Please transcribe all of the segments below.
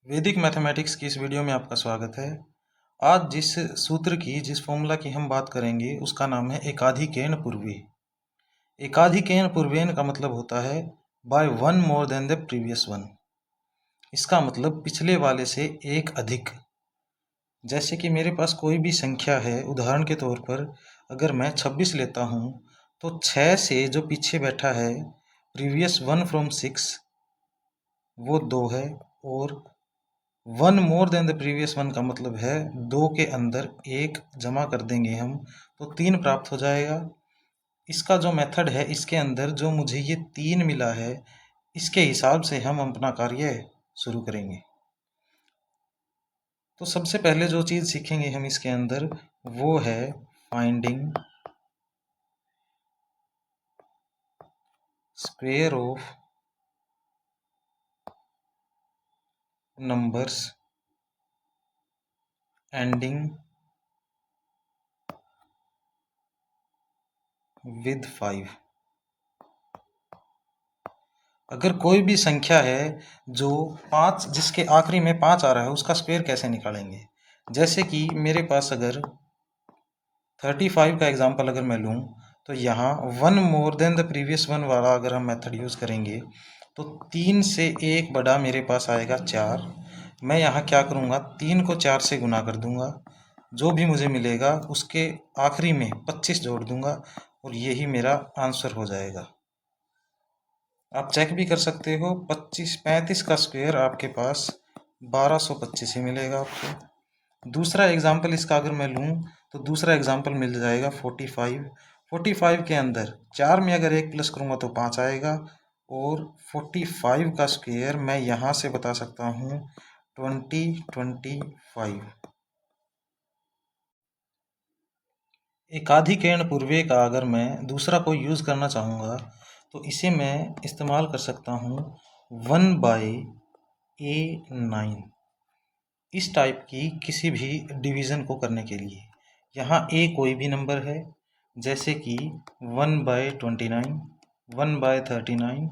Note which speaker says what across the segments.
Speaker 1: वैदिक मैथमेटिक्स की इस वीडियो में आपका स्वागत है। आज जिस फॉर्मूला की हम बात करेंगे उसका नाम है एकाधिकर्ण पूर्वी। एकाधिकर्ण पूर्वेन का मतलब होता है by one more than the previous one. इसका मतलब पिछले वाले से एक अधिक। जैसे कि मेरे पास कोई भी संख्या है, उदाहरण के तौर पर अगर मैं 26 लेता हूँ तो 6 से जो पीछे बैठा है प्रीवियस 1 फ्रॉम 6 वो 2 है, और 1 मोर देन द प्रीवियस 1 का मतलब है 2 के अंदर 1 जमा कर देंगे हम तो 3 प्राप्त हो जाएगा। इसका जो मेथड है, इसके अंदर जो मुझे ये 3 मिला है, इसके हिसाब से हम अपना कार्य शुरू करेंगे। तो सबसे पहले जो चीज़ सीखेंगे हम इसके अंदर वो है finding square of numbers ending with 5। अगर कोई भी संख्या है जो 5, जिसके आखिरी में 5 आ रहा है, उसका स्क्वायर कैसे निकालेंगे। जैसे कि मेरे पास अगर 35 का एग्जांपल अगर मैं लूँ तो यहाँ 1 मोर देन द प्रीवियस 1 वाला अगर हम मेथड यूज़ करेंगे तो 3 से 1 बड़ा मेरे पास आएगा 4। मैं यहाँ क्या करूँगा, 3 को 4 से गुना कर दूँगा, जो भी मुझे मिलेगा उसके आखिरी में 25 जोड़ दूँगा और यही मेरा आंसर हो जाएगा। आप चेक भी कर सकते हो, 35 का स्क्वायर आपके पास 1225 ही मिलेगा आपको। दूसरा एग्जाम्पल इसका अगर मैं लूँ तो दूसरा एग्जाम्पल मिल जाएगा 45 के अंदर 4 में अगर 1 प्लस करूँगा तो 5 आएगा, और 45 का स्क्वायर मैं यहाँ से बता सकता हूँ 2025। एकाधिकर्ण पूर्वे का अगर मैं दूसरा कोई यूज़ करना चाहूँगा तो इसे मैं इस्तेमाल कर सकता हूँ 1/A9 इस टाइप की किसी भी डिवीज़न को करने के लिए। यहाँ a कोई भी नंबर है, जैसे कि 1/29, 1/39,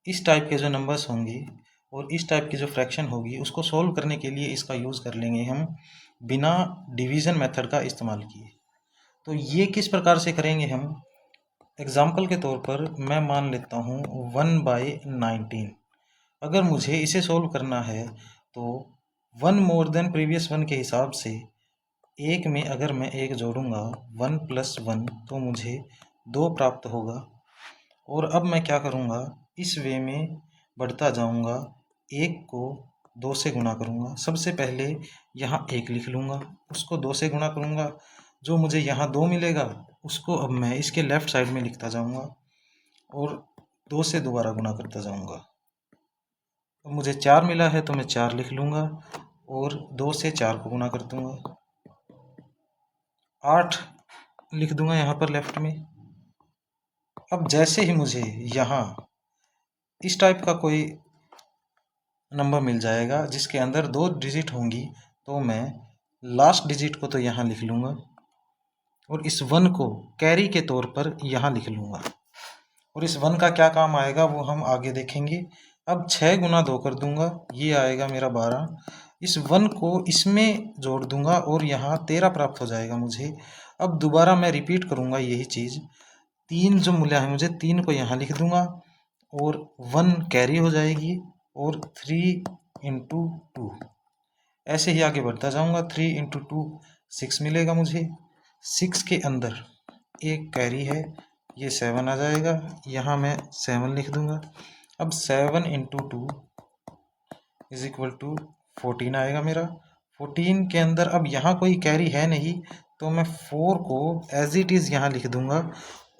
Speaker 1: इस टाइप के जो नंबर्स होंगे और इस टाइप की जो फ्रैक्शन होगी उसको सॉल्व करने के लिए इसका यूज़ कर लेंगे हम बिना डिवीज़न मेथड का इस्तेमाल किए। तो ये किस प्रकार से करेंगे हम, एग्जाम्पल के तौर पर मैं मान लेता हूँ 1/19। अगर मुझे इसे सोल्व करना है तो 1 मोर देन प्रीवियस 1 के हिसाब से एक में अगर मैं 1 जोड़ूंगा 1 + 1 तो मुझे 2 प्राप्त होगा। और अब मैं क्या करूँगा, इस वे में बढ़ता जाऊँगा, 1 को 2 से गुना करूँगा। सबसे पहले यहाँ 1 लिख लूँगा, उसको 2 से गुना करूँगा, जो मुझे यहाँ 2 मिलेगा उसको अब मैं इसके लेफ़्ट साइड में लिखता जाऊँगा और 2 से दोबारा गुना करता जाऊँगा। अब मुझे 4 मिला है तो मैं 4 लिख लूँगा और 2 से 4 को गुना कर दूँगा, 8 लिख दूँगा यहाँ पर लेफ़्ट में। अब जैसे ही मुझे यहाँ इस टाइप का कोई नंबर मिल जाएगा जिसके अंदर 2 डिजिट होंगी तो मैं लास्ट डिजिट को तो यहाँ लिख लूँगा और इस 1 को कैरी के तौर पर यहाँ लिख लूँगा, और इस 1 का क्या काम आएगा वो हम आगे देखेंगे। अब 6 × 2 कर दूँगा, ये आएगा मेरा 12। इस 1 को इसमें जोड़ दूँगा और यहाँ 13 प्राप्त हो जाएगा मुझे। अब दोबारा मैं रिपीट करूँगा यही चीज़, 3 जो मूल्य है मुझे 3 को यहाँ लिख दूँगा और 1 कैरी हो जाएगी और 3 × 2 ऐसे ही आगे बढ़ता जाऊँगा। 3 × 2 6 मिलेगा मुझे, 6 के अंदर एक कैरी है, ये 7 आ जाएगा, यहाँ मैं 7 लिख दूँगा। अब 7 × 2 = 14 आएगा मेरा। 14 के अंदर अब यहाँ कोई कैरी है नहीं तो मैं 4 को एज इट इज़ यहाँ लिख दूँगा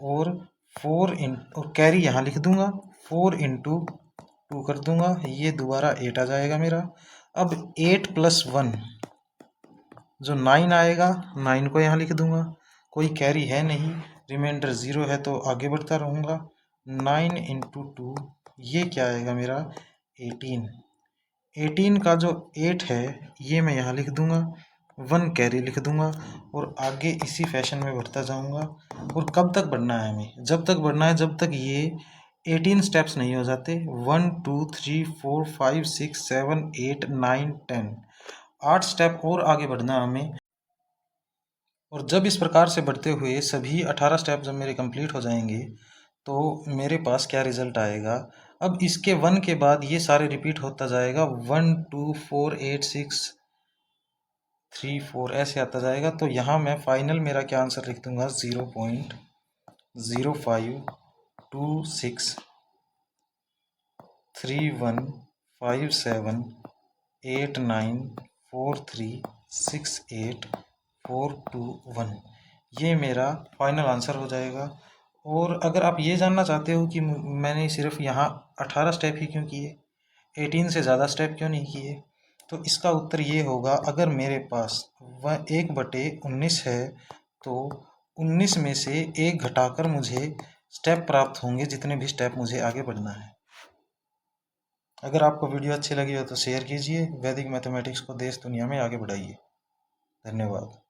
Speaker 1: और कैरी यहाँ लिख दूँगा, 4 × 2 कर दूँगा, ये दोबारा 8 आ जाएगा मेरा। अब 8 + 1 जो 9 आएगा, 9 को यहाँ लिख दूँगा, कोई कैरी है नहीं, रिमाइंडर 0 है तो आगे बढ़ता रहूँगा। 9 × 2 ये क्या आएगा मेरा 18। 18 का जो 8 है ये मैं यहाँ लिख दूँगा, 1 कैरी लिख दूँगा और आगे इसी फैशन में बढ़ता जाऊँगा। और कब तक बढ़ना है हमें, जब तक बढ़ना है जब तक ये 18 स्टेप्स नहीं हो जाते। 1 2 3 4 5 6 7 8 9 10, 8 स्टेप और आगे बढ़ना हमें। और जब इस प्रकार से बढ़ते हुए सभी 18 स्टेप जब मेरे कंप्लीट हो जाएंगे तो मेरे पास क्या रिजल्ट आएगा। अब इसके 1 के बाद ये सारे रिपीट होता जाएगा, 1 2 4 8 6 3 4 ऐसे आता जाएगा। तो यहाँ मैं फाइनल मेरा क्या आंसर लिख दूंगा, 0.0526131436843 ये मेरा फाइनल आंसर हो जाएगा। और अगर आप ये जानना चाहते हो कि मैंने सिर्फ यहाँ 18 स्टेप ही क्यों किए, 18 से ज़्यादा स्टेप क्यों नहीं किए, तो इसका उत्तर ये होगा, अगर मेरे पास 1/19 है तो 19 में से 1 घटाकर मुझे स्टेप प्राप्त होंगे, जितने भी स्टेप मुझे आगे बढ़ना है। अगर आपको वीडियो अच्छी लगी हो तो शेयर कीजिए। वैदिक मैथमेटिक्स को देश दुनिया में आगे बढ़ाइए। धन्यवाद।